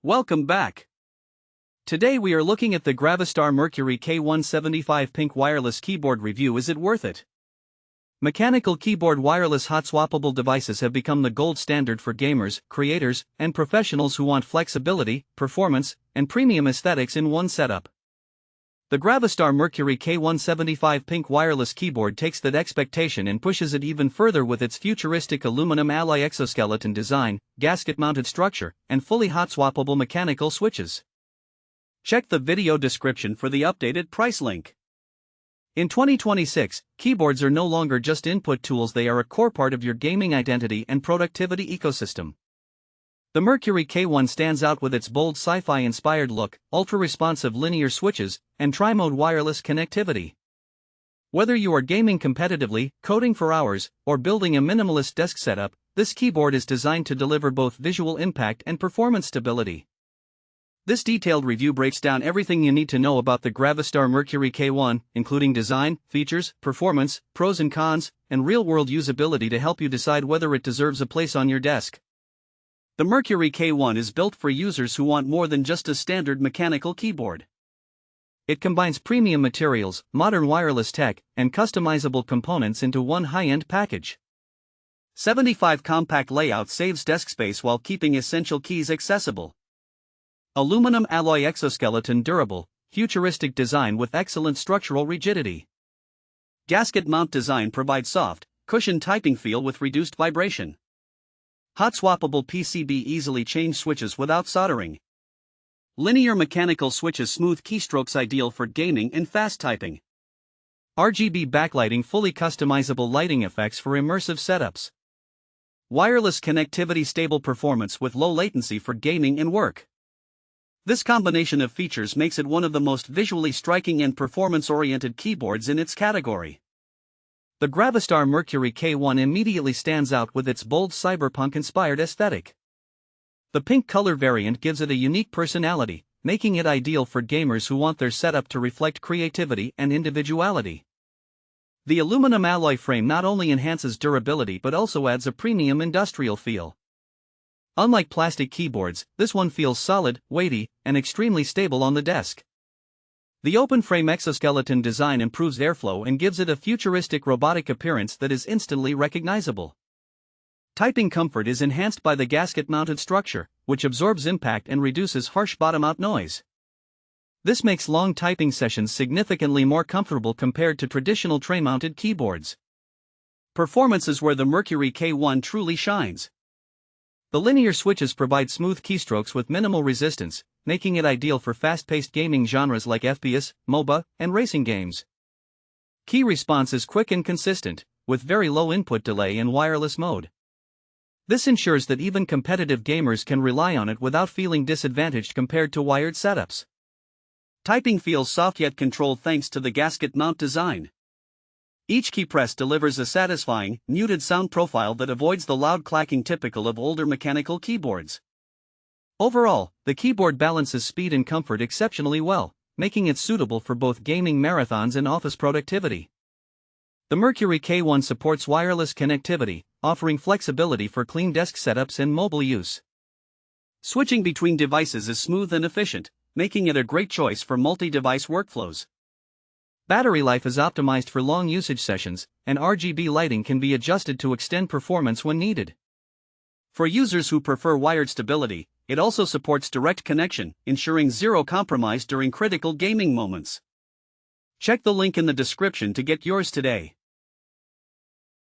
Welcome back. Today we are looking at the GravaStar Mercury K1 75 pink wireless keyboard review. Is it worth it? Mechanical keyboard wireless hot-swappable devices have become the gold standard for gamers, creators, and professionals who want flexibility, performance, and premium aesthetics in one setup. The GravaStar Mercury K1 75 pink wireless keyboard takes that expectation and pushes it even further with its futuristic aluminum alloy exoskeleton design, gasket-mounted structure, and fully hot-swappable mechanical switches. Check the video description for the updated price link. In 2026, keyboards are no longer just input tools, they are a core part of your gaming identity and productivity ecosystem. The Mercury K1 stands out with its bold sci-fi inspired look, ultra-responsive linear switches, and tri-mode wireless connectivity. Whether you are gaming competitively, coding for hours, or building a minimalist desk setup, this keyboard is designed to deliver both visual impact and performance stability. This detailed review breaks down everything you need to know about the GravaStar Mercury K1, including design, features, performance, pros and cons, and real-world usability to help you decide whether it deserves a place on your desk. The Mercury K1 is built for users who want more than just a standard mechanical keyboard. It combines premium materials, modern wireless tech, and customizable components into one high-end package. 75 compact layout saves desk space while keeping essential keys accessible. Aluminum alloy exoskeleton durable, futuristic design with excellent structural rigidity. Gasket mount design provides soft, cushioned typing feel with reduced vibration. Hot-swappable PCB easily change switches without soldering. Linear mechanical switches smooth keystrokes ideal for gaming and fast typing. RGB backlighting fully customizable lighting effects for immersive setups. Wireless connectivity stable performance with low latency for gaming and work. This combination of features makes it one of the most visually striking and performance-oriented keyboards in its category. The GravaStar Mercury K1 immediately stands out with its bold cyberpunk-inspired aesthetic. The pink color variant gives it a unique personality, making it ideal for gamers who want their setup to reflect creativity and individuality. The aluminum alloy frame not only enhances durability but also adds a premium industrial feel. Unlike plastic keyboards, this one feels solid, weighty, and extremely stable on the desk. The open-frame exoskeleton design improves airflow and gives it a futuristic robotic appearance that is instantly recognizable. Typing comfort is enhanced by the gasket-mounted structure, which absorbs impact and reduces harsh bottom-out noise. This makes long typing sessions significantly more comfortable compared to traditional tray-mounted keyboards. Performance is where the Mercury K1 truly shines. The linear switches provide smooth keystrokes with minimal resistance, making it ideal for fast-paced gaming genres like FPS, MOBA, and racing games. Key response is quick and consistent, with very low input delay in wireless mode. This ensures that even competitive gamers can rely on it without feeling disadvantaged compared to wired setups. Typing feels soft yet controlled thanks to the gasket mount design. Each key press delivers a satisfying, muted sound profile that avoids the loud clacking typical of older mechanical keyboards. Overall, the keyboard balances speed and comfort exceptionally well, making it suitable for both gaming marathons and office productivity. The Mercury K1 supports wireless connectivity, offering flexibility for clean desk setups and mobile use. Switching between devices is smooth and efficient, making it a great choice for multi-device workflows. Battery life is optimized for long usage sessions, and RGB lighting can be adjusted to extend performance when needed. For users who prefer wired stability, it also supports direct connection, ensuring zero compromise during critical gaming moments. Check the link in the description to get yours today.